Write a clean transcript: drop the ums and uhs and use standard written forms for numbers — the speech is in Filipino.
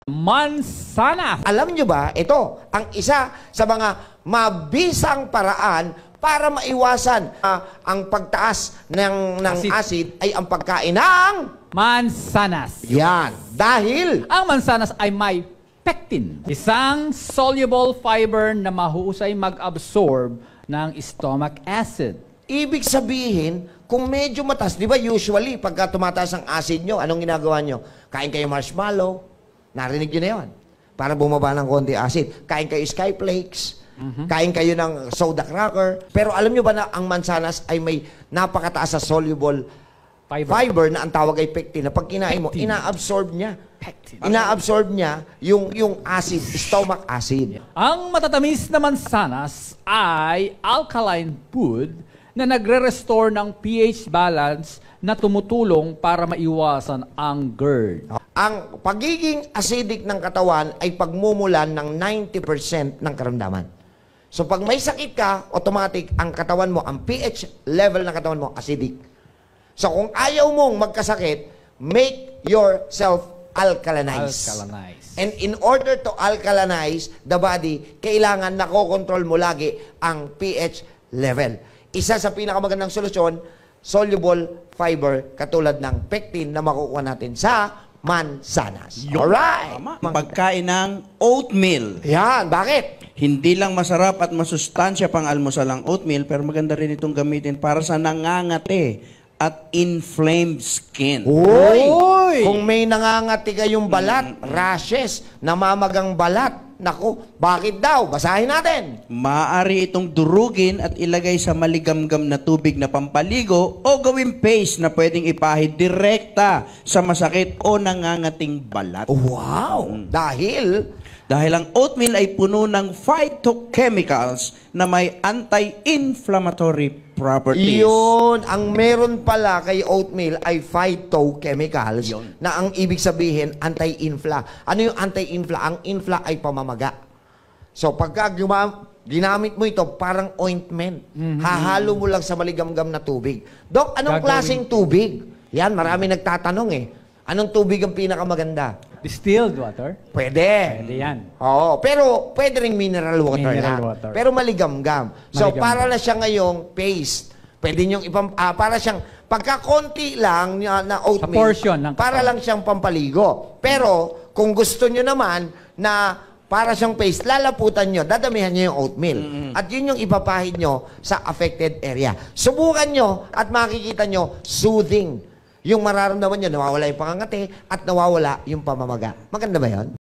Mansanas. Alam nyo ba, ito, ang isa sa mga mabisang paraan para maiwasan ang pagtaas ng acid ay ang pagkain ng mansanas. yan. Dahil Ang mansanas ay may pectin, isang soluble fiber na mahusay mag-absorb ng stomach acid. ibig sabihin, kung medyo matas, di ba usually, pagka tumataas ang acid nyo, anong ginagawa nyo? Kain kayo marshmallow, narinig nyo na yun. Para bumaba ng konti acid. Kain kayo skyflakes, kain kayo ng soda cracker. Pero alam nyo ba na ang mansanas ay may napakataas sa soluble fiber na ang tawag ay pectin, na pag kinain mo, ina-absorb niya. Ina-absorb niya yung acid, stomach acid. Ang matatamis na mansanas ay alkaline food na nagre-restore ng pH balance na tumutulong para maiwasan ang GERD. Ang pagiging acidic ng katawan ay pagmumulan ng 90% ng karamdaman. So pag may sakit ka, automatic ang katawan mo, ang pH level ng katawan mo, acidic. So kung ayaw mong magkasakit, make yourself alkalinize. And in order to alkalinize the body, kailangan nakokontrol mo lagi ang pH level. Isa sa pinakamagandang solusyon, soluble fiber katulad ng pectin na makukuha natin sa mansanas. Alright! Pagkain ng oatmeal. Yan, bakit? Hindi lang masarap at masustansya pang almusal ang oatmeal, pero maganda rin itong gamitin para sa nangangati at inflamed skin. Uy! Kung may nangangati kayong balat, rashes, namamagang balat, naku, bakit daw? Basahin natin. Maaari itong durugin at ilagay sa maligamgam na tubig na pampaligo o gawing paste na pwedeng ipahid direkta sa masakit o nangangating balat. Wow! Dahil ang oatmeal ay puno ng phytochemicals na may anti-inflammatory properties. Yun, ang meron pala kay oatmeal ay phytochemicals na ang ibig sabihin anti-infla. Ano yung anti-infla? Ang infla ay pamamaga. So pagka ginamit mo ito parang ointment, hahalo mo lang sa maligamgam na tubig. Dok, anong klaseng tubig? Yan, marami nagtatanong eh. Anong tubig ang pinakamaganda? Distilled water? Pwede. Pwede yan. Oo, pero pwede ring mineral water Mineral lang. water. Pero maligamgam. So, Maligamgam. para na siya ngayong paste. Pwede niyong para siyang, pagka-konti lang na oatmeal, Sa portion ng para lang siyang pampaligo. Pero, kung gusto niyo naman na para siyang paste, lalaputan niyo, dadamihan niyo yung oatmeal. At yun yung ipapahid niyo sa affected area. Subukan niyo at makikita niyo, soothing. Yung mararamdaman niyo, nawawala yung pangangati at nawawala yung pamamaga. Maganda ba yun?